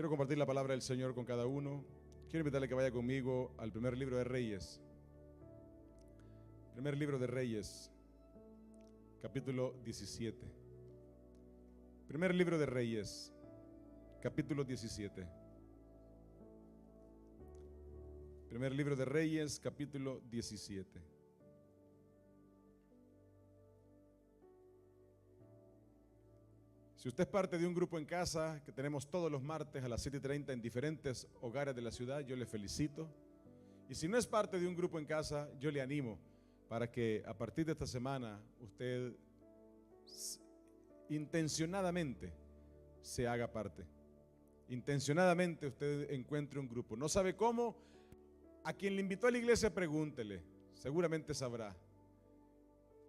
Quiero compartir la palabra del Señor con cada uno. Quiero invitarle que vaya conmigo al primer libro de Reyes. Primer libro de Reyes, capítulo 17. Primer libro de Reyes, capítulo 17. Primer libro de Reyes, capítulo 17. Si usted es parte de un grupo en casa que tenemos todos los martes a las 7:30 en diferentes hogares de la ciudad, yo le felicito. Y si no es parte de un grupo en casa, yo le animo para que a partir de esta semana usted intencionadamente se haga parte. Intencionadamente usted encuentre un grupo. No sabe cómo, a quien le invitó a la iglesia pregúntele, seguramente sabrá.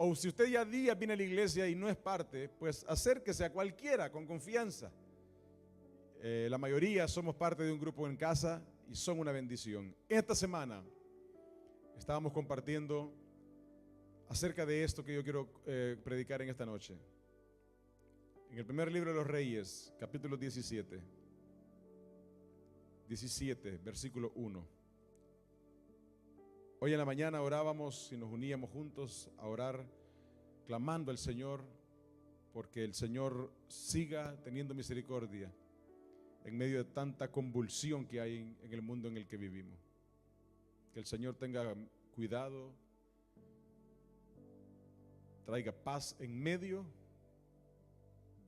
O si usted ya días viene a la iglesia y no es parte, pues acérquese a cualquiera con confianza. La mayoría somos parte de un grupo en casa y son una bendición. Esta semana estábamos compartiendo acerca de esto que yo quiero predicar en esta noche. En el primer libro de los Reyes, capítulo 17, versículo 1. Hoy en la mañana orábamos y nos uníamos juntos a orar, clamando al Señor, porque el Señor siga teniendo misericordia en medio de tanta convulsión que hay en el mundo en el que vivimos. Que el Señor tenga cuidado, traiga paz en medio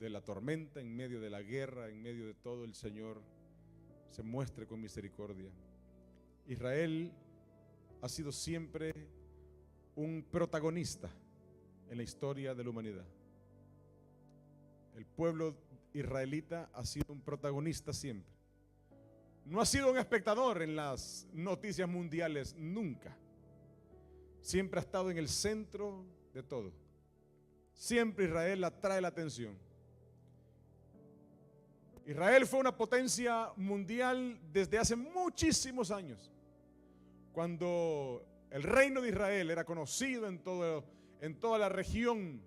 de la tormenta, en medio de la guerra, en medio de todo. El Señor se muestre con misericordia. Israel ha sido siempre un protagonista en la historia de la humanidad. El pueblo israelita ha sido un protagonista siempre. No ha sido un espectador en las noticias mundiales nunca. Siempre ha estado en el centro de todo. Siempre Israel atrae la atención. Israel fue una potencia mundial desde hace muchísimos años, cuando el reino de Israel era conocido en toda la región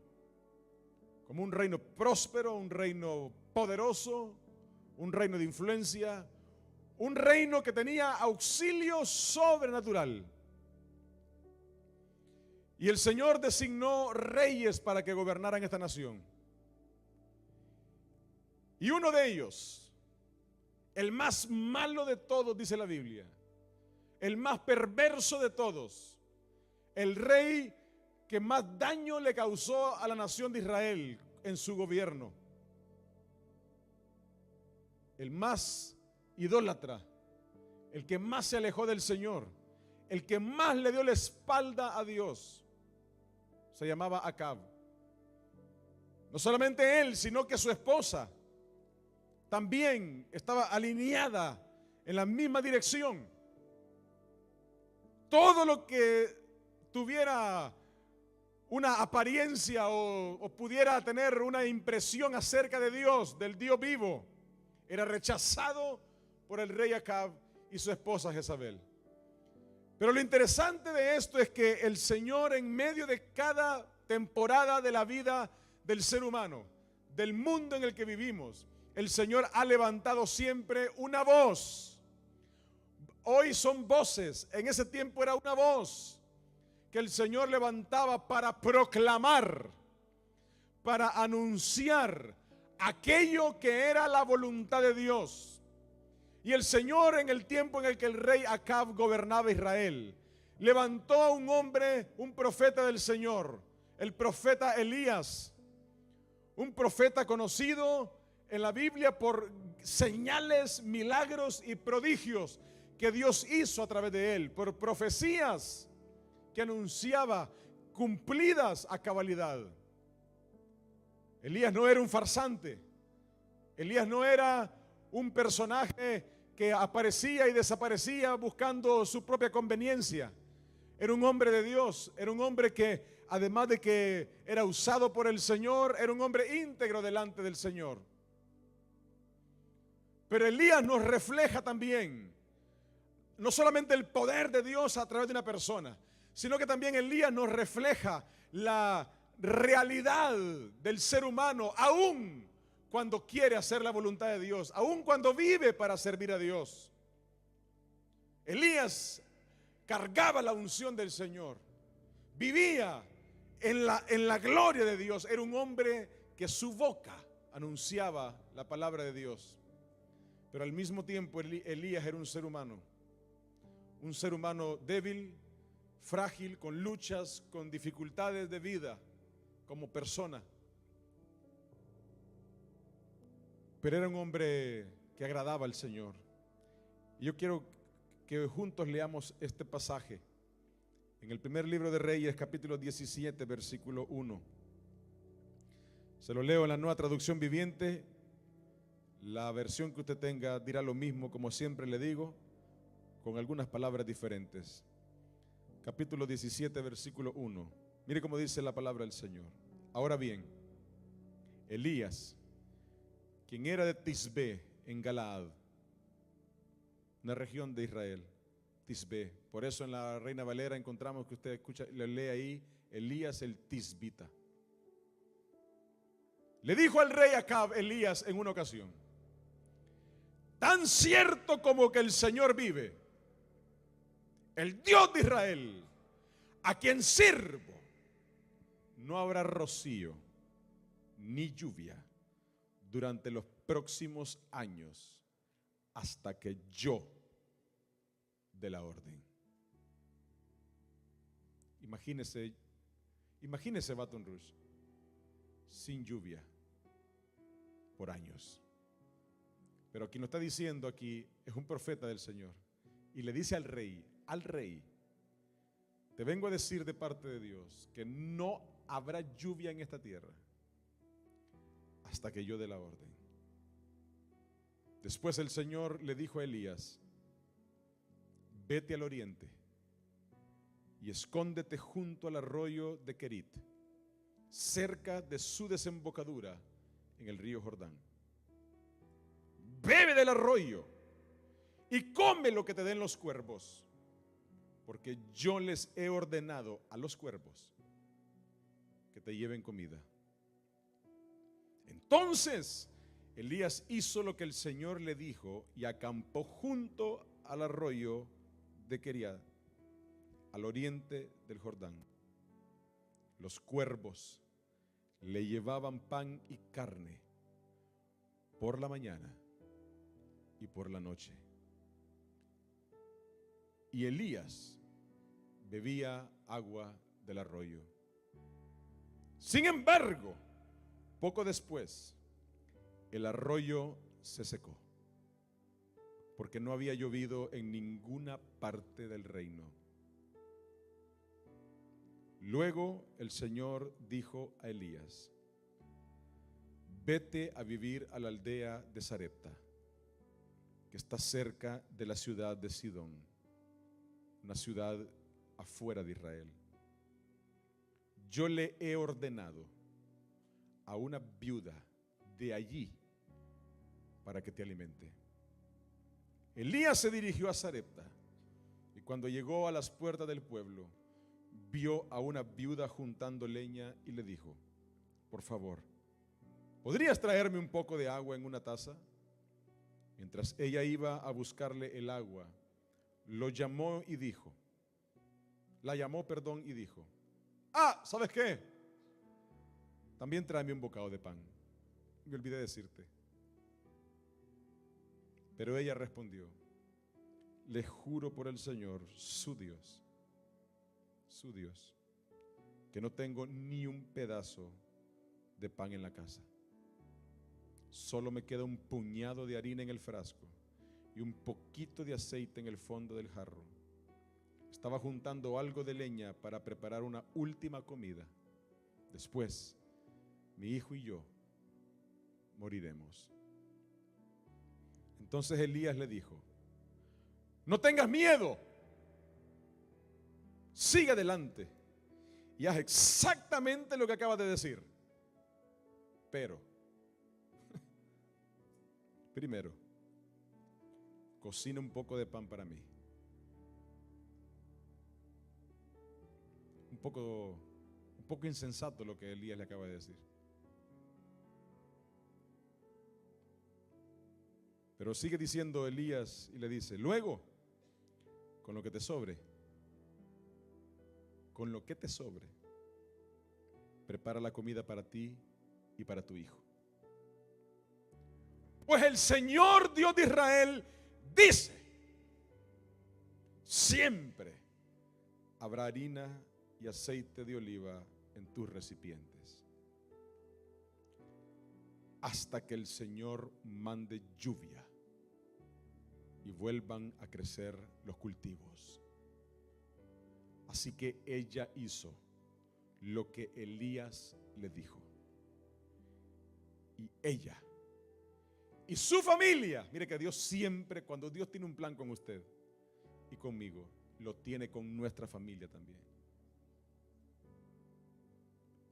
como un reino próspero, un reino poderoso, un reino de influencia, un reino que tenía auxilio sobrenatural. Y el Señor designó reyes para que gobernaran esta nación. Y uno de ellos, el más malo de todos, dice la Biblia, el más perverso de todos, el rey que más daño le causó a la nación de Israel en su gobierno, el más idólatra, el que más se alejó del Señor, el que más le dio la espalda a Dios, se llamaba Acab. No solamente él, sino que su esposa también estaba alineada en la misma dirección. Todo lo que tuviera una apariencia o pudiera tener una impresión acerca de Dios, del Dios vivo, era rechazado por el rey Acab y su esposa Jezabel. Pero lo interesante de esto es que el Señor, en medio de cada temporada de la vida del ser humano, del mundo en el que vivimos, el Señor ha levantado siempre una voz. Hoy son voces, en ese tiempo era una voz que el Señor levantaba para proclamar, para anunciar aquello que era la voluntad de Dios. Y el Señor, en el tiempo en el que el rey Acab gobernaba Israel, levantó a un hombre, un profeta del Señor, el profeta Elías, un profeta conocido en la Biblia por señales, milagros y prodigios que Dios hizo a través de él, por profecías que anunciaba cumplidas a cabalidad. Elías no era un farsante. Elías no era un personaje que aparecía y desaparecía buscando su propia conveniencia. Era un hombre de Dios, era un hombre que, además de que era usado por el Señor, era un hombre íntegro delante del Señor. Pero Elías nos refleja también no solamente el poder de Dios a través de una persona, sino que también Elías nos refleja la realidad del ser humano, aún cuando quiere hacer la voluntad de Dios, aun cuando vive para servir a Dios. Elías cargaba la unción del Señor, vivía en la gloria de Dios. Era un hombre que su boca anunciaba la palabra de Dios. Pero al mismo tiempo Elías era un ser humano débil, frágil, con luchas, con dificultades de vida como persona. Pero era un hombre que agradaba al Señor. Y yo quiero que juntos leamos este pasaje en el primer libro de Reyes, capítulo 17, versículo 1. Se lo leo en la Nueva Traducción Viviente. La versión que usted tenga dirá lo mismo, como siempre le digo, con algunas palabras diferentes. Capítulo 17, versículo 1. Mire cómo dice la palabra del Señor. Ahora bien, Elías, quien era de Tisbé en Galaad, una región de Israel, Tisbé. Por eso en la Reina Valera encontramos que usted escucha, le lee ahí, Elías el Tisbita. Le dijo al rey Acab, Elías, en una ocasión: tan cierto como que el Señor vive, el Dios de Israel, a quien sirvo, no habrá rocío ni lluvia durante los próximos años hasta que yo dé la orden. Imagínese Baton Rouge sin lluvia por años. Pero aquí nos está diciendo, aquí es un profeta del Señor y le dice al rey, te vengo a decir de parte de Dios que no habrá lluvia en esta tierra hasta que yo dé la orden. Después el Señor le dijo a Elías: vete al oriente y escóndete junto al arroyo de Querit, cerca de su desembocadura en el río Jordán. Bebe del arroyo y come lo que te den los cuervos, porque yo les he ordenado a los cuervos que te lleven comida. Entonces Elías hizo lo que el Señor le dijo y acampó junto al arroyo de Queriad, al oriente del Jordán. Los cuervos le llevaban pan y carne por la mañana y por la noche. Y Elías bebía agua del arroyo. Sin embargo, poco después, el arroyo se secó, porque no había llovido en ninguna parte del reino. Luego el Señor dijo a Elías: vete a vivir a la aldea de Sarepta, que está cerca de la ciudad de Sidón, una ciudad afuera de Israel. Yo le he ordenado a una viuda de allí para que te alimente. Elías se dirigió a Sarepta y cuando llegó a las puertas del pueblo, vio a una viuda juntando leña y le dijo: por favor, ¿podrías traerme un poco de agua en una taza? Mientras ella iba a buscarle el agua, la llamó y dijo: ¿sabes qué? También tráeme un bocado de pan. Me olvidé decirte. Pero ella respondió: le juro por el Señor, su Dios, que no tengo ni un pedazo de pan en la casa. Solo me queda un puñado de harina en el frasco y un poquito de aceite en el fondo del jarro. Estaba juntando algo de leña para preparar una última comida. Después, mi hijo y yo moriremos. Entonces Elías le dijo: no tengas miedo, sigue adelante y haz exactamente lo que acabas de decir. Pero, primero, cocina un poco de pan para mí. Un poco insensato lo que Elías le acaba de decir. Pero sigue diciendo Elías y le dice: luego, con lo que te sobre, con lo que te sobre, prepara la comida para ti y para tu hijo. Pues el Señor Dios de Israel dice: siempre habrá harina y aceite de oliva en tus recipientes, hasta que el Señor mande lluvia y vuelvan a crecer los cultivos. Así que ella hizo lo que Elías le dijo. Y ella y su familia, mire que Dios siempre, cuando Dios tiene un plan con usted y conmigo, lo tiene con nuestra familia también.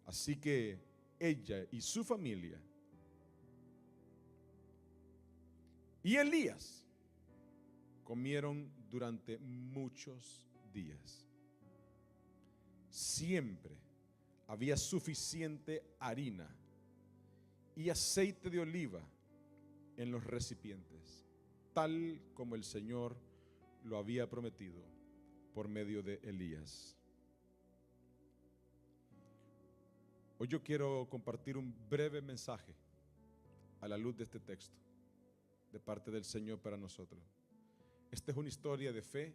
Así que ella y su familia y Elías comieron durante muchos días. Siempre había suficiente harina y aceite de oliva en los recipientes, tal como el Señor lo había prometido por medio de Elías. Hoy yo quiero compartir un breve mensaje a la luz de este texto de parte del Señor para nosotros. Esta es una historia de fe,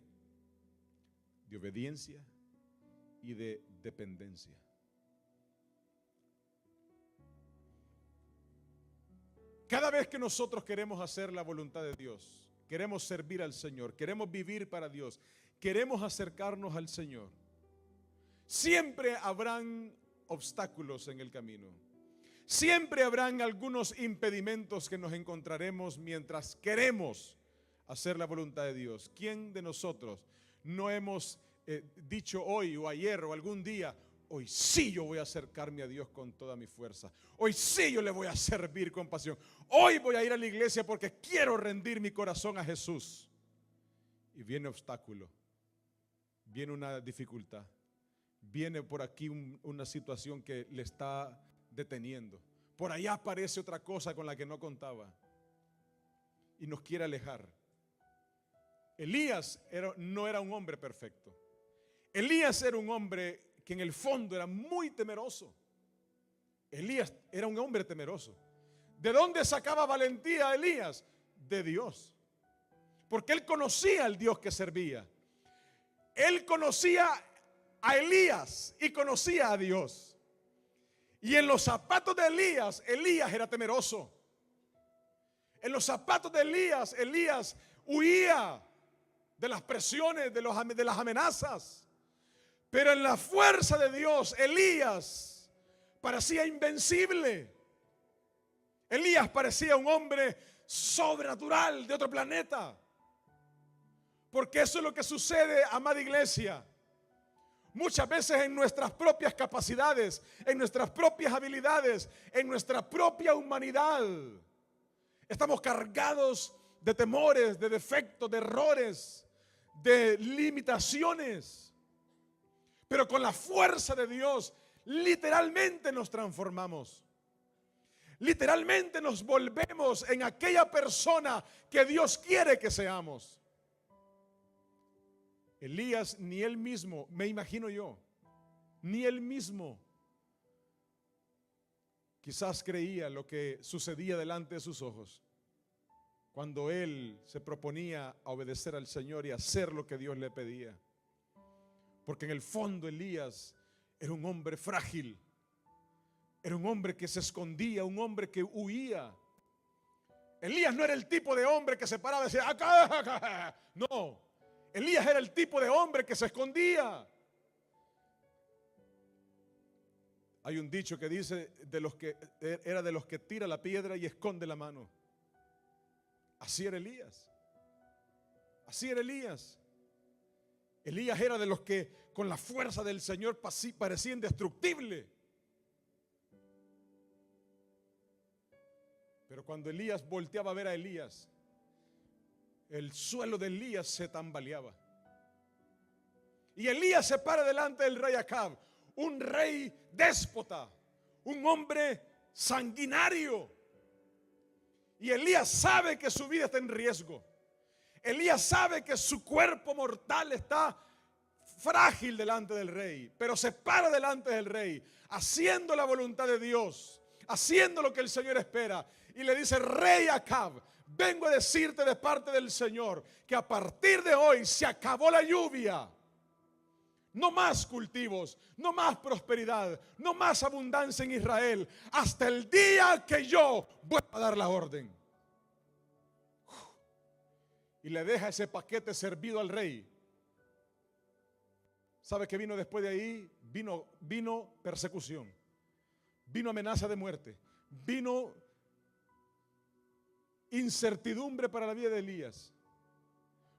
de obediencia y de dependencia. Cada vez que nosotros queremos hacer la voluntad de Dios, queremos servir al Señor, queremos vivir para Dios, queremos acercarnos al Señor, siempre habrán obstáculos en el camino. Siempre habrán algunos impedimentos que nos encontraremos mientras queremos hacer la voluntad de Dios. ¿Quién de nosotros no hemos dicho hoy o ayer o algún día: hoy sí yo voy a acercarme a Dios con toda mi fuerza, hoy sí yo le voy a servir con pasión, hoy voy a ir a la iglesia porque quiero rendir mi corazón a Jesús? Y viene obstáculo, viene una dificultad, viene por aquí una situación que le está deteniendo, por allá aparece otra cosa con la que no contaba y nos quiere alejar. Elías no era un hombre perfecto. Elías era un hombre que en el fondo era muy temeroso. Elías era un hombre temeroso. ¿De dónde sacaba valentía Elías? De Dios. Porque él conocía al Dios que servía. Él conocía a Elías y conocía a Dios. Y en los zapatos de Elías, Elías era temeroso. En los zapatos de Elías, Elías huía de las presiones, de las amenazas. Pero en la fuerza de Dios, Elías parecía invencible. Elías parecía un hombre sobrenatural de otro planeta. Porque eso es lo que sucede, amada iglesia. Muchas veces en nuestras propias capacidades, en nuestras propias habilidades, en nuestra propia humanidad, estamos cargados de temores, de defectos, de errores, de limitaciones. Pero con la fuerza de Dios, literalmente nos transformamos. Literalmente nos volvemos en aquella persona que Dios quiere que seamos. Elías, ni él mismo, me imagino yo, ni él mismo quizás creía lo que sucedía delante de sus ojos cuando él se proponía a obedecer al Señor y hacer lo que Dios le pedía. Porque en el fondo Elías era un hombre frágil, era un hombre que se escondía, un hombre que huía. Elías no era el tipo de hombre que se paraba y decía: acá. No, Elías era el tipo de hombre que se escondía. Hay un dicho que dice era de los que tira la piedra y esconde la mano. Así era Elías. Así era Elías. Elías era de los que con la fuerza del Señor parecía indestructible. Pero cuando Elías volteaba a ver a Elías, el suelo de Elías se tambaleaba. Y Elías se para delante del rey Acab, un rey déspota, un hombre sanguinario. Y Elías sabe que su vida está en riesgo. Elías sabe que su cuerpo mortal está frágil delante del rey, pero se para delante del rey, haciendo la voluntad de Dios, haciendo lo que el Señor espera. Y le dice: rey Acab, vengo a decirte de parte del Señor que a partir de hoy se acabó la lluvia. No más cultivos, no más prosperidad, no más abundancia en Israel, hasta el día que yo vuelva a dar la orden. Y le deja ese paquete servido al rey. ¿Sabe qué vino después de ahí? Vino persecución, vino amenaza de muerte, vino incertidumbre para la vida de Elías,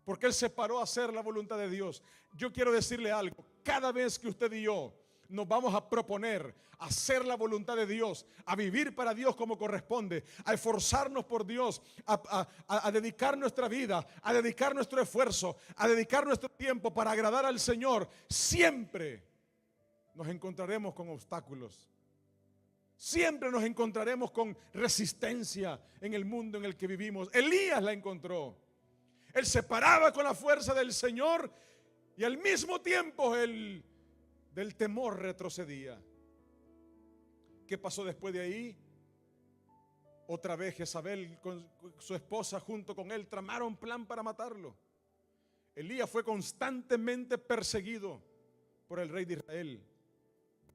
porque él se paró a hacer la voluntad de Dios. Yo quiero decirle algo: cada vez que usted y yo nos vamos a proponer a hacer la voluntad de Dios, a vivir para Dios como corresponde, a esforzarnos por Dios, a dedicar nuestra vida, a dedicar nuestro esfuerzo, a dedicar nuestro tiempo para agradar al Señor, siempre nos encontraremos con obstáculos. Siempre nos encontraremos con resistencia en el mundo en el que vivimos. Elías la encontró. Él se paraba con la fuerza del Señor y al mismo tiempo él del temor retrocedía. ¿Qué pasó después de ahí? Otra vez Jezabel con su esposa junto con él tramaron plan para matarlo. Elías fue constantemente perseguido por el rey de Israel.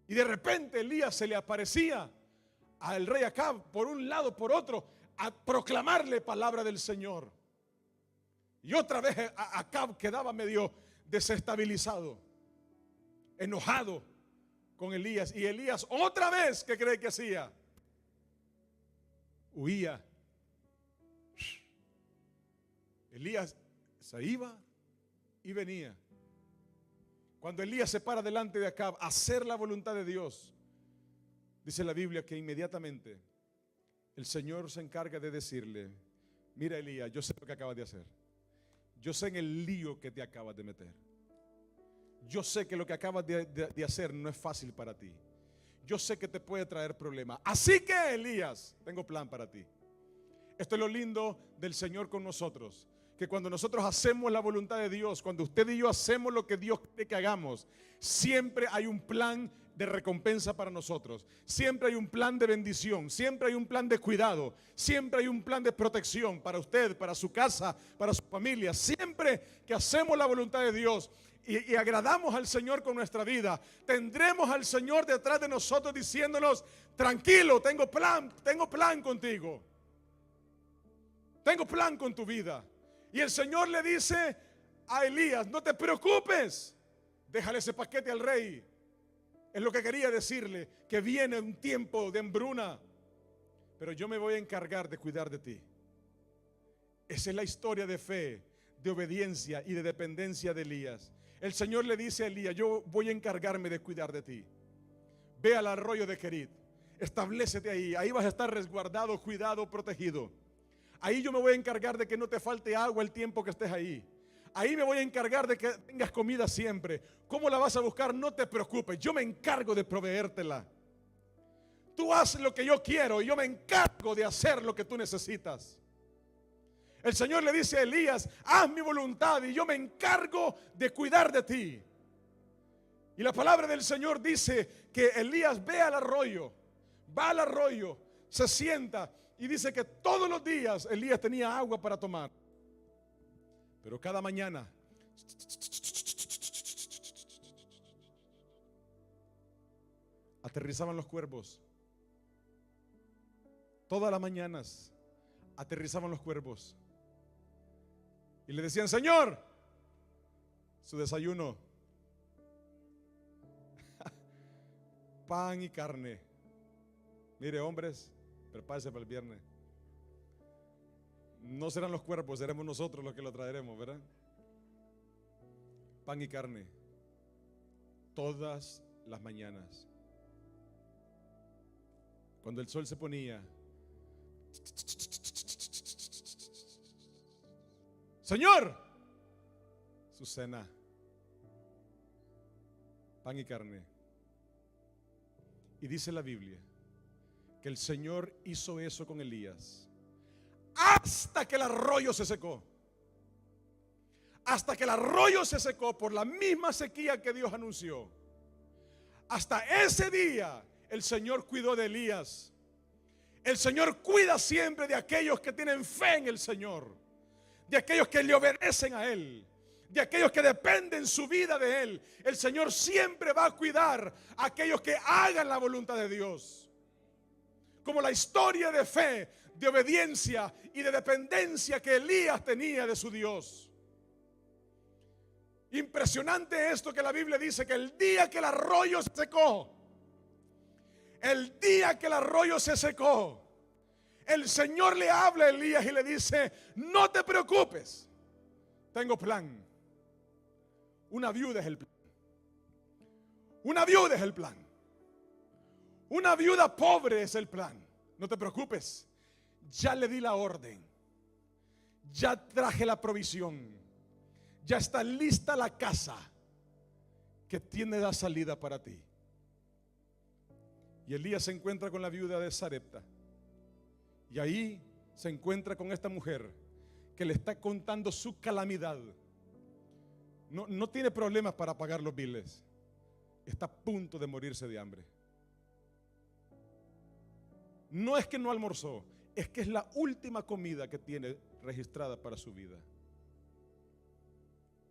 Y de repente Elías se le aparecía al rey Acab por un lado, por otro, a proclamarle palabra del Señor. Y otra vez Acab quedaba medio desestabilizado, enojado con Elías. Y Elías otra vez, ¿qué cree que hacía? Huía. Elías se iba y venía. Cuando Elías se para delante de Acab a hacer la voluntad de Dios, dice la Biblia que inmediatamente el Señor se encarga de decirle: mira, Elías, yo sé lo que acabas de hacer. Yo sé en el lío que te acabas de meter. Yo sé que lo que acabas de hacer no es fácil para ti. Yo sé que te puede traer problemas. Así que, Elías, tengo plan para ti. Esto es lo lindo del Señor con nosotros, que cuando nosotros hacemos la voluntad de Dios, cuando usted y yo hacemos lo que Dios quiere que hagamos, siempre hay un plan de recompensa para nosotros. Siempre hay un plan de bendición, siempre hay un plan de cuidado, siempre hay un plan de protección para usted, para su casa, para su familia. Siempre que hacemos la voluntad de Dios y agradamos al Señor con nuestra vida, tendremos al Señor detrás de nosotros diciéndonos: tranquilo, tengo plan contigo. Tengo plan con tu vida. Y el Señor le dice a Elías: no te preocupes, déjale ese paquete al rey. Es lo que quería decirle, que viene un tiempo de hambruna, pero yo me voy a encargar de cuidar de ti. Esa es la historia de fe, de obediencia y de dependencia de Elías. El Señor le dice a Elías: yo voy a encargarme de cuidar de ti. Ve al arroyo de Querit, establécete ahí, ahí vas a estar resguardado, cuidado, protegido. Ahí yo me voy a encargar de que no te falte agua el tiempo que estés ahí. Ahí me voy a encargar de que tengas comida siempre. ¿Cómo la vas a buscar? No te preocupes, yo me encargo de proveértela. Tú haz lo que yo quiero y yo me encargo de hacer lo que tú necesitas. El Señor le dice a Elías: haz mi voluntad y yo me encargo de cuidar de ti. Y la palabra del Señor dice que Elías va al arroyo, se sienta y dice que todos los días Elías tenía agua para tomar. Pero cada mañana aterrizaban los cuervos. Todas las mañanas aterrizaban los cuervos. Y le decían: Señor, su desayuno, pan y carne. Mire, hombres, prepárese para el viernes. No serán los cuervos, seremos nosotros los que lo traeremos, ¿verdad? Pan y carne todas las mañanas. Cuando el sol se ponía, Señor, su cena, pan y carne. Y dice la Biblia que el Señor hizo eso con Elías hasta que el arroyo se secó. Hasta que el arroyo se secó por la misma sequía que Dios anunció. Hasta ese día el Señor cuidó de Elías. El Señor cuida siempre de aquellos que tienen fe en el Señor, de aquellos que le obedecen a Él, de aquellos que dependen su vida de Él. El Señor siempre va a cuidar a aquellos que hagan la voluntad de Dios. Como la historia de fe, de obediencia y de dependencia que Elías tenía de su Dios. Impresionante esto que la Biblia dice, que el día que el arroyo se secó, el día que el arroyo se secó, el Señor le habla a Elías y le dice: no te preocupes, tengo plan. Una viuda es el plan. Una viuda es el plan. Una viuda pobre es el plan. No te preocupes, ya le di la orden, ya traje la provisión, ya está lista la casa que tiene la salida para ti. Y Elías se encuentra con la viuda de Sarepta. Y ahí se encuentra con esta mujer que le está contando su calamidad. No tiene problemas para pagar los biles. Está a punto de morirse de hambre. No es que no almorzó, es que es la última comida que tiene registrada para su vida.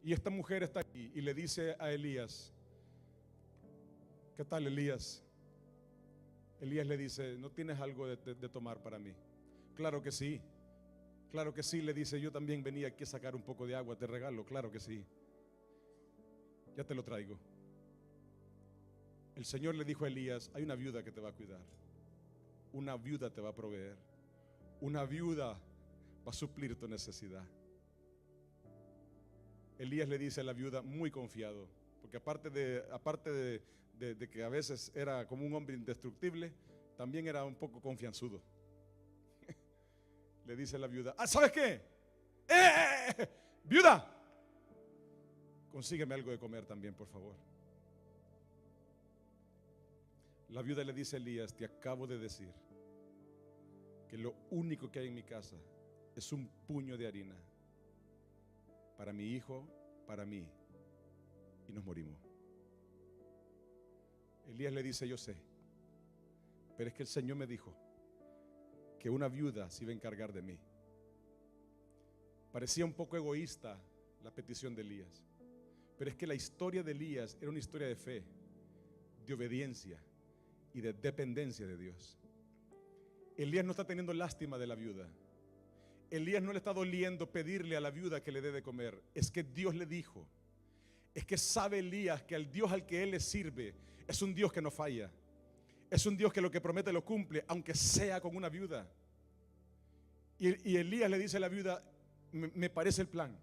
Y esta mujer está aquí y le dice a Elías: ¿qué tal, Elías? Elías le dice: ¿no tienes algo de tomar para mí? Claro que sí, le dice: yo también venía aquí a sacar un poco de agua, te regalo. Claro que sí, ya te lo traigo. El Señor le dijo a Elías: hay una viuda que te va a cuidar, una viuda te va a proveer, una viuda va a suplir tu necesidad. Elías le dice a la viuda, muy confiado, porque aparte de que a veces era como un hombre indestructible, también era un poco confianzudo. Le dice a la viuda: ¿sabes qué? Viuda, consígueme algo de comer también, por favor. La viuda le dice a Elías: te acabo de decir que lo único que hay en mi casa es un puño de harina para mi hijo, para mí, y nos morimos. Elías le dice: yo sé, pero es que el Señor me dijo que una viuda se iba a encargar de mí. Parecía un poco egoísta la petición de Elías, pero es que la historia de Elías era una historia de fe, de obediencia y de dependencia de Dios. Elías no está teniendo lástima de la viuda. Elías no le está doliendo pedirle a la viuda que le dé de comer. Es que Dios le dijo. Es que sabe Elías que el Dios al que él le sirve es un Dios que no falla. Es un Dios que lo que promete lo cumple, aunque sea con una viuda. Y Elías le dice a la viuda: me parece el plan.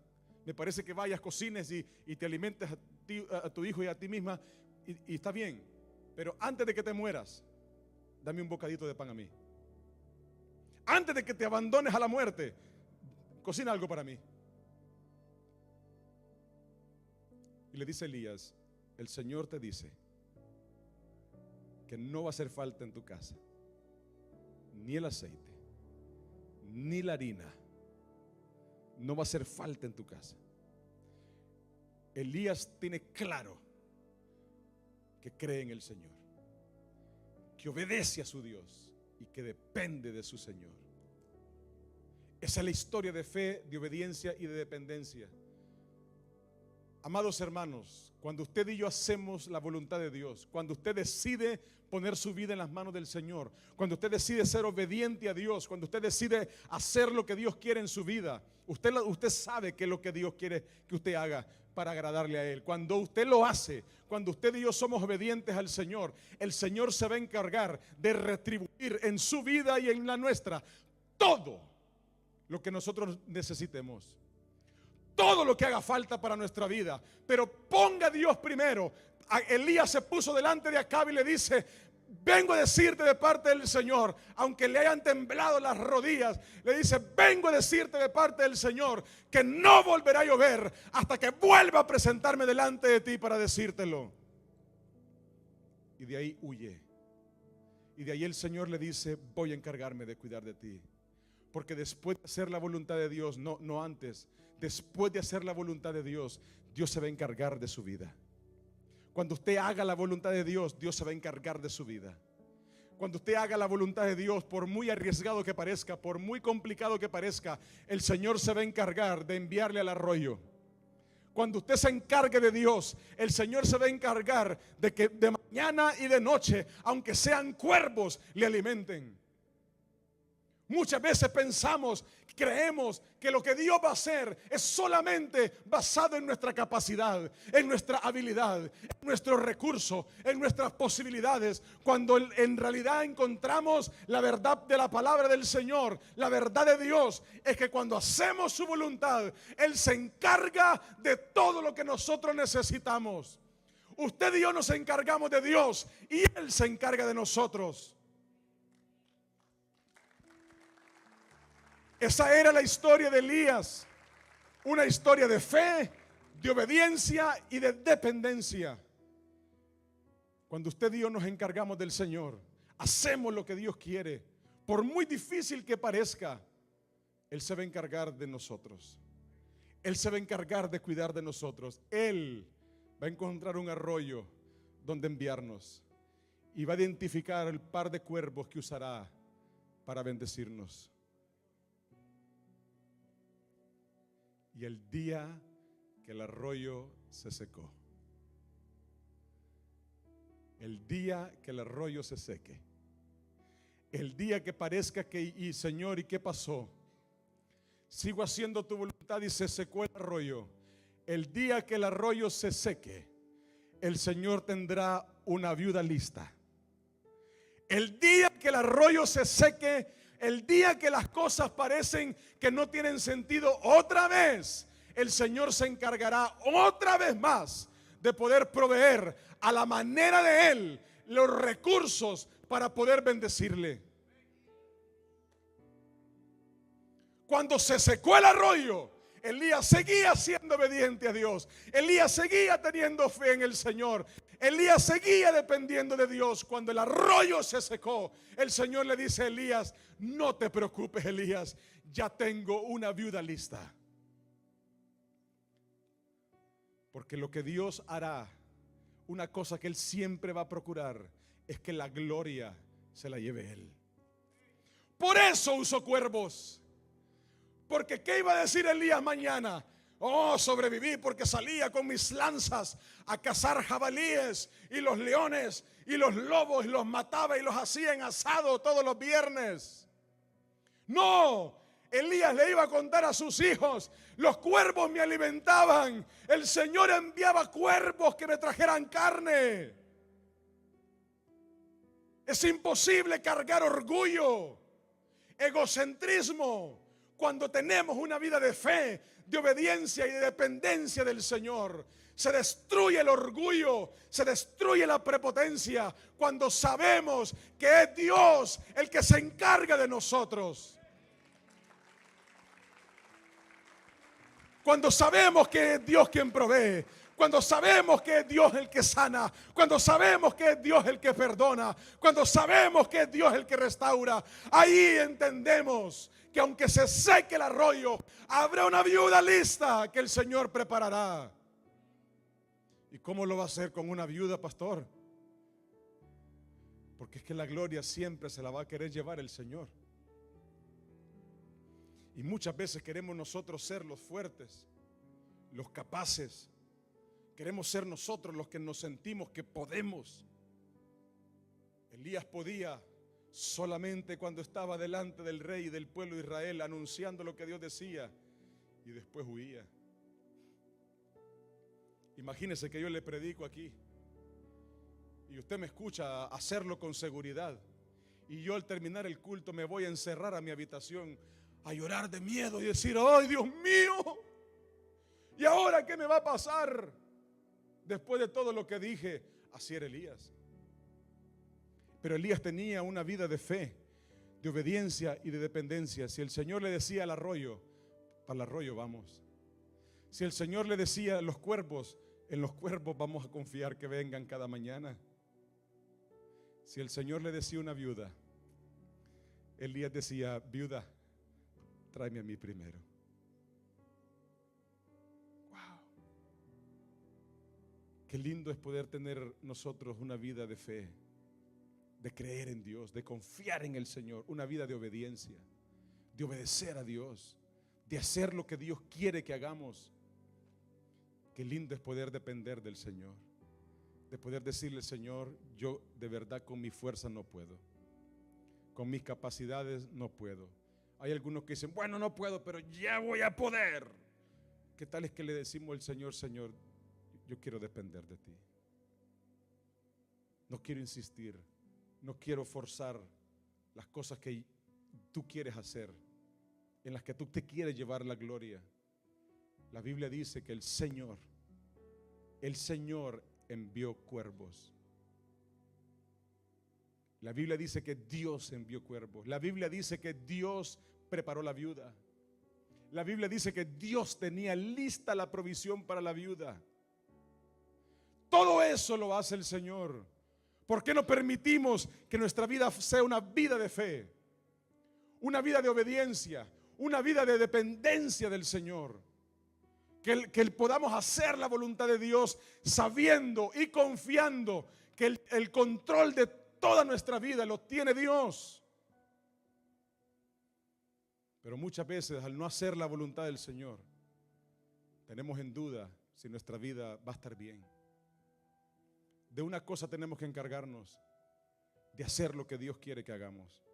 Me parece que vayas, cocines y te alimentes a tu hijo y a ti misma. Y está bien. Pero antes de que te mueras, dame un bocadito de pan a mí. Antes de que te abandones a la muerte, cocina algo para mí. Y le dice Elías: el Señor te dice que no va a hacer falta en tu casa ni el aceite, ni la harina. No va a hacer falta en tu casa. Elías tiene claro que cree en el Señor, que obedece a su Dios y que depende de su Señor. Esa es la historia de fe, de obediencia y de dependencia. Amados hermanos, cuando usted y yo hacemos la voluntad de Dios, cuando usted decide poner su vida en las manos del Señor, cuando usted decide ser obediente a Dios, cuando usted decide hacer lo que Dios quiere en su vida, usted sabe qué es lo que Dios quiere que usted haga para agradarle a Él. Cuando usted lo hace, cuando usted y yo somos obedientes al Señor, el Señor se va a encargar de retribuir en su vida y en la nuestra todo lo que nosotros necesitemos, todo lo que haga falta para nuestra vida. Pero ponga a Dios primero. Elías se puso delante de Acab y le dice: vengo a decirte de parte del Señor, aunque le hayan temblado las rodillas, le dice: vengo a decirte de parte del Señor que no volverá a llover hasta que vuelva a presentarme delante de ti para decírtelo. Y de ahí huye. Y de ahí el Señor le dice: voy a encargarme de cuidar de ti. Porque después de hacer la voluntad de Dios, no antes, después de hacer la voluntad de Dios, Dios se va a encargar de su vida. Cuando usted haga la voluntad de Dios, Dios se va a encargar de su vida. Cuando usted haga la voluntad de Dios, por muy arriesgado que parezca, por muy complicado que parezca, el Señor se va a encargar de enviarle al arroyo. Cuando usted se encargue de Dios, el Señor se va a encargar de que de mañana y de noche, aunque sean cuervos, le alimenten. Muchas veces pensamos, creemos que lo que Dios va a hacer es solamente basado en nuestra capacidad, en nuestra habilidad, en nuestros recursos, en nuestras posibilidades, cuando en realidad encontramos la verdad de la palabra del Señor. La verdad de Dios es que cuando hacemos su voluntad, Él se encarga de todo lo que nosotros necesitamos. Usted y yo nos encargamos de Dios y Él se encarga de nosotros. Esa era la historia de Elías, una historia de fe, de obediencia y de dependencia. Cuando usted y yo nos encargamos del Señor, hacemos lo que Dios quiere, por muy difícil que parezca, Él se va a encargar de nosotros. Él se va a encargar de cuidar de nosotros. Él va a encontrar un arroyo donde enviarnos y va a identificar el par de cuervos que usará para bendecirnos. Y el día que el arroyo se secó, el día que el arroyo se seque, el día que parezca que, y Señor, ¿y qué pasó? Sigo haciendo tu voluntad y se secó el arroyo. El día que el arroyo se seque, el Señor tendrá una viuda lista. El día que el arroyo se seque, el día que las cosas parecen que no tienen sentido, otra vez el Señor se encargará otra vez más de poder proveer a la manera de Él los recursos para poder bendecirle. Cuando se secó el arroyo, Elías seguía siendo obediente a Dios. Elías seguía teniendo fe en el Señor. Elías seguía dependiendo de Dios. Cuando el arroyo se secó, el Señor le dice a Elías: no te preocupes, Elías, ya tengo una viuda lista. Porque lo que Dios hará, una cosa que Él siempre va a procurar, es que la gloria se la lleve Él. Por eso usó cuervos. Porque ¿qué iba a decir Elías mañana? Oh, sobreviví porque salía con mis lanzas a cazar jabalíes y los leones y los lobos, y los mataba y los hacía en asado todos los viernes. No, Elías le iba a contar a sus hijos: los cuervos me alimentaban, el Señor enviaba cuervos que me trajeran carne. Es imposible cargar orgullo, egocentrismo, cuando tenemos una vida de fe, de obediencia y de dependencia del Señor. Se destruye el orgullo, se destruye la prepotencia cuando sabemos que es Dios el que se encarga de nosotros. Cuando sabemos que es Dios quien provee, cuando sabemos que es Dios el que sana, cuando sabemos que es Dios el que perdona, cuando sabemos que es Dios el que restaura, ahí entendemos que aunque se seque el arroyo, habrá una viuda lista que el Señor preparará. ¿Y cómo lo va a hacer con una viuda, pastor? Porque es que la gloria siempre se la va a querer llevar el Señor. Y muchas veces queremos nosotros ser los fuertes, los capaces. Queremos ser nosotros los que nos sentimos que podemos. Elías podía solamente cuando estaba delante del rey y del pueblo de Israel, anunciando lo que Dios decía, y después huía. Imagínese que yo le predico aquí y usted me escucha hacerlo con seguridad, y yo al terminar el culto me voy a encerrar a mi habitación a llorar de miedo y decir: ¡ay, Dios mío! ¿Y ahora qué me va a pasar? Después de todo lo que dije. Así era Elías. Pero Elías tenía una vida de fe, de obediencia y de dependencia. Si el Señor le decía al arroyo, para el arroyo vamos. Si el Señor le decía a los cuervos, en los cuervos vamos a confiar que vengan cada mañana. Si el Señor le decía una viuda, Elías decía: viuda, tráeme a mí primero. Wow. Qué lindo es poder tener nosotros una vida de fe, de creer en Dios, de confiar en el Señor, una vida de obediencia, de obedecer a Dios, de hacer lo que Dios quiere que hagamos. Qué lindo es poder depender del Señor, de poder decirle: Señor, yo de verdad con mi fuerza no puedo, con mis capacidades no puedo. Hay algunos que dicen: bueno, no puedo, pero ya voy a poder. ¿Qué tal es que le decimos al Señor: Señor, yo quiero depender de ti, no quiero insistir, no quiero forzar las cosas que tú quieres hacer, en las que tú te quieres llevar la gloria? La Biblia dice que el Señor envió cuervos. La Biblia dice que Dios envió cuervos. La Biblia dice que Dios preparó la viuda. La Biblia dice que Dios tenía lista la provisión para la viuda. Todo eso lo hace el Señor. ¿Por qué no permitimos que nuestra vida sea una vida de fe, una vida de obediencia, una vida de dependencia del Señor? Que podamos hacer la voluntad de Dios sabiendo y confiando que el control de toda nuestra vida lo tiene Dios. Pero muchas veces, al no hacer la voluntad del Señor, tenemos en duda si nuestra vida va a estar bien. De una cosa tenemos que encargarnos: de hacer lo que Dios quiere que hagamos.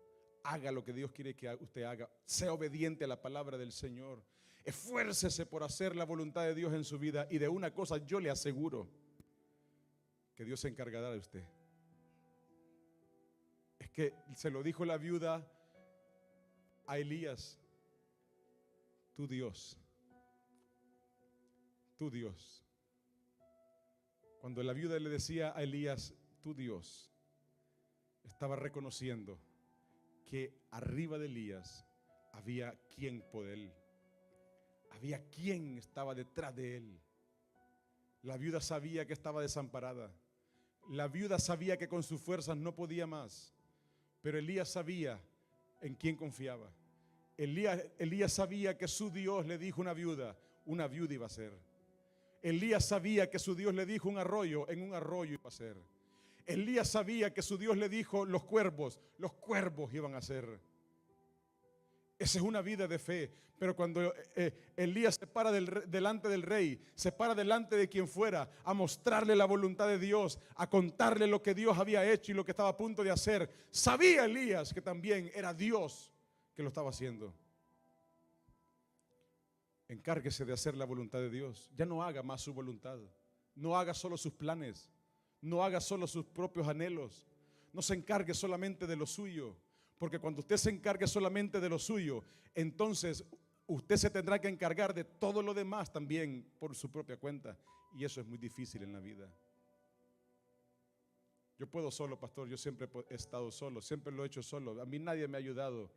Haga lo que Dios quiere que usted haga. Sea obediente a la palabra del Señor. Esfuércese por hacer la voluntad de Dios en su vida. Y de una cosa yo le aseguro: que Dios se encargará de usted. Es que se lo dijo la viuda a Elías: tu Dios, tu Dios. Cuando la viuda le decía a Elías: tu Dios, estaba reconociendo que arriba de Elías había quien por él, había quien estaba detrás de él. La viuda sabía que estaba desamparada. La viuda sabía que con sus fuerzas no podía más. Pero Elías sabía en quién confiaba. Elías sabía que su Dios le dijo una viuda iba a ser. Elías sabía que su Dios le dijo un arroyo, en un arroyo iba a ser. Elías sabía que su Dios le dijo los cuervos iban a ser. Esa es una vida de fe. Pero cuando Elías se para delante del rey, se para delante de quien fuera, a mostrarle la voluntad de Dios, a contarle lo que Dios había hecho y lo que estaba a punto de hacer, sabía Elías que también era Dios que lo estaba haciendo. Encárguese de hacer la voluntad de Dios. Ya no haga más su voluntad. No haga solo sus planes. No haga solo sus propios anhelos. No se encargue solamente de lo suyo. Porque cuando usted se encargue solamente de lo suyo, entonces usted se tendrá que encargar de todo lo demás también por su propia cuenta. Y eso es muy difícil en la vida. Yo puedo solo, pastor. Yo siempre he estado solo. Siempre lo he hecho solo. A mí nadie me ha ayudado.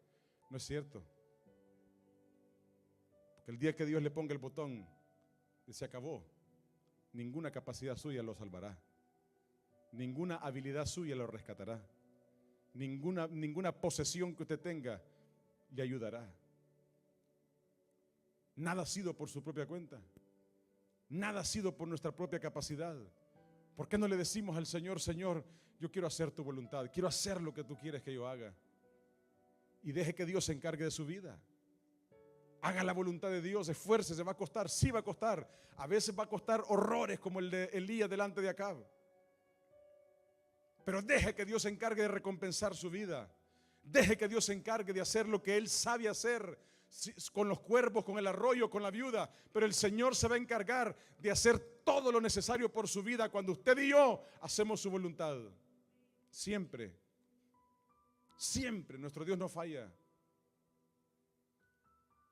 No es cierto. Porque el día que Dios le ponga el botón, se acabó. Ninguna capacidad suya lo salvará. Ninguna habilidad suya lo rescatará. Ninguna posesión que usted tenga le ayudará. Nada ha sido por su propia cuenta. Nada ha sido por nuestra propia capacidad. ¿Por qué no le decimos al Señor: Señor, yo quiero hacer tu voluntad, quiero hacer lo que tú quieres que yo haga? Y deje que Dios se encargue de su vida. Haga la voluntad de Dios, esfuércese. Va a costar, sí va a costar. A veces va a costar horrores como el de Elías delante de Acab. Pero deje que Dios se encargue de recompensar su vida. Deje que Dios se encargue de hacer lo que Él sabe hacer, con los cuervos, con el arroyo, con la viuda. Pero el Señor se va a encargar de hacer todo lo necesario por su vida cuando usted y yo hacemos su voluntad. Siempre, siempre nuestro Dios no falla.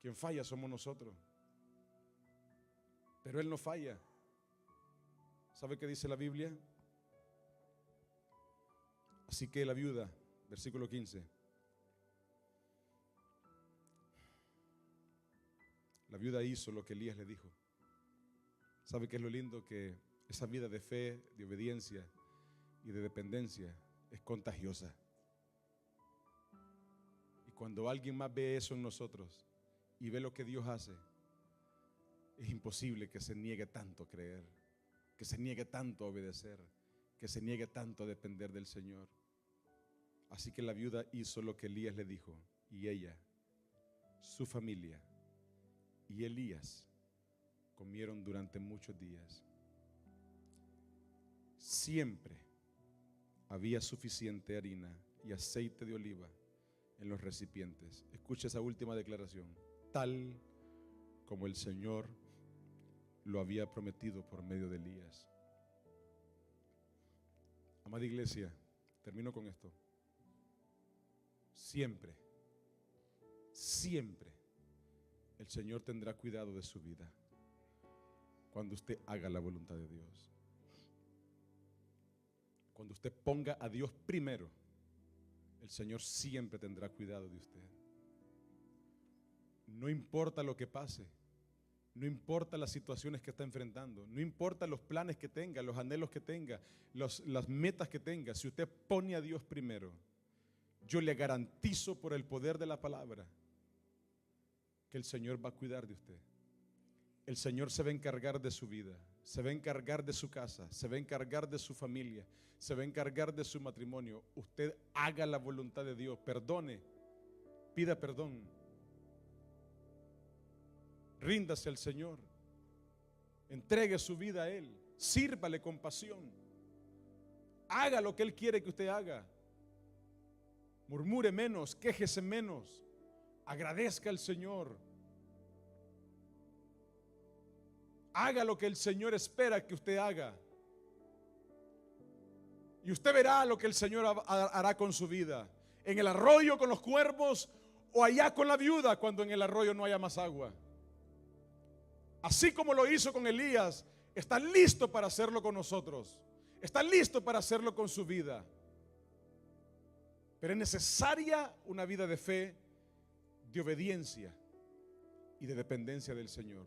Quien falla somos nosotros. Pero Él no falla. ¿Sabe qué dice la Biblia? Así que la viuda, versículo 15. La viuda hizo lo que Elías le dijo. ¿Sabe qué es lo lindo? Que esa vida de fe, de obediencia y de dependencia es contagiosa. Y cuando alguien más ve eso en nosotros y ve lo que Dios hace, es imposible que se niegue tanto a creer, que se niegue tanto a obedecer, que se niegue tanto a depender del Señor. Así que la viuda hizo lo que Elías le dijo, y ella, su familia y Elías comieron durante muchos días. Siempre había suficiente harina y aceite de oliva en los recipientes. Escucha esa última declaración: tal como el Señor lo había prometido por medio de Elías. Amada iglesia, termino con esto. Siempre, siempre el Señor tendrá cuidado de su vida cuando usted haga la voluntad de Dios. Cuando usted ponga a Dios primero, el Señor siempre tendrá cuidado de usted. No importa lo que pase, no importa las situaciones que está enfrentando, no importa los planes que tenga, los anhelos que tenga, las metas que tenga. Si usted pone a Dios primero, yo le garantizo por el poder de la palabra que el Señor va a cuidar de usted. El Señor se va a encargar de su vida, se va a encargar de su casa, se va a encargar de su familia, se va a encargar de su matrimonio. Usted haga la voluntad de Dios, perdone, pida perdón, ríndase al Señor, entregue su vida a Él, sírvale con pasión, haga lo que Él quiere que usted haga. Murmure menos, quéjese menos, agradezca al Señor. Haga lo que el Señor espera que usted haga. Y usted verá lo que el Señor hará con su vida. En el arroyo con los cuervos o allá con la viuda cuando en el arroyo no haya más agua. Así como lo hizo con Elías, está listo para hacerlo con nosotros. Está listo para hacerlo con su vida. Pero es necesaria una vida de fe, de obediencia y de dependencia del Señor.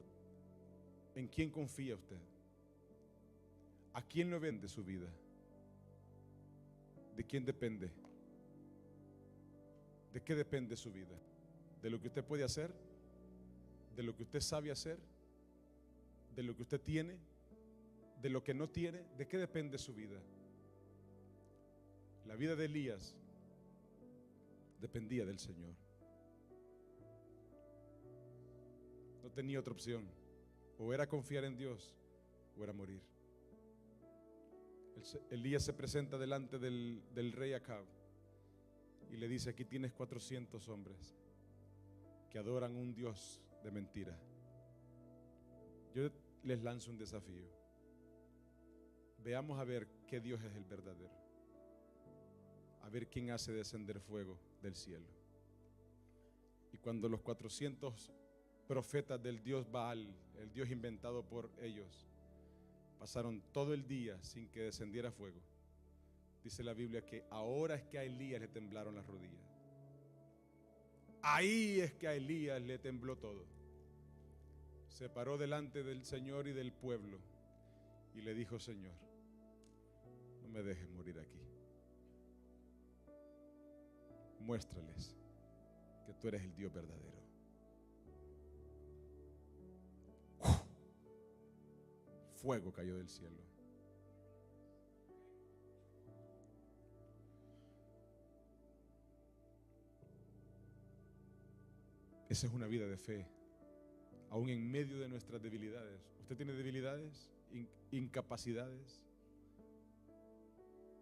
¿En quién confía usted? ¿A quién le vende su vida? ¿De quién depende? ¿De qué depende su vida? ¿De lo que usted puede hacer? ¿De lo que usted sabe hacer? ¿De lo que usted tiene? ¿De lo que no tiene? ¿De qué depende su vida? La vida de Elías dependía del Señor. No tenía otra opción. O era confiar en Dios o era morir. Elías se presenta delante del rey Acab y le dice: aquí tienes 400 hombres que adoran un Dios de mentira. Yo les lanzo un desafío. Veamos a ver qué Dios es el verdadero. A ver quién hace descender fuego del cielo. Y cuando los 400 profetas del Dios Baal, el Dios inventado por ellos, pasaron todo el día sin que descendiera fuego, dice la Biblia que ahora es que a Elías le temblaron las rodillas. Ahí es que a Elías le tembló todo. Se paró delante del Señor y del pueblo y le dijo: Señor, no me dejes morir aquí. Muéstrales que tú eres el Dios verdadero. Fuego cayó del cielo. Esa es una vida de fe, aún en medio de nuestras debilidades. ¿Usted tiene debilidades, incapacidades,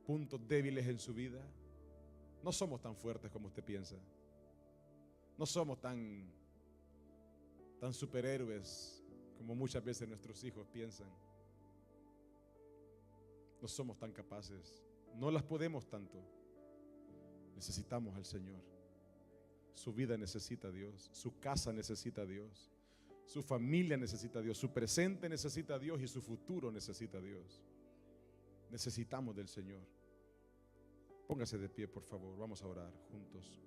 puntos débiles en su vida? No somos tan fuertes como usted piensa. No somos tan superhéroes como muchas veces nuestros hijos piensan. No somos tan capaces. No las podemos tanto. Necesitamos al Señor. Su vida necesita a Dios. Su casa necesita a Dios. Su familia necesita a Dios. Su presente necesita a Dios y su futuro necesita a Dios. Necesitamos del Señor. Póngase de pie, por favor. Vamos a orar juntos.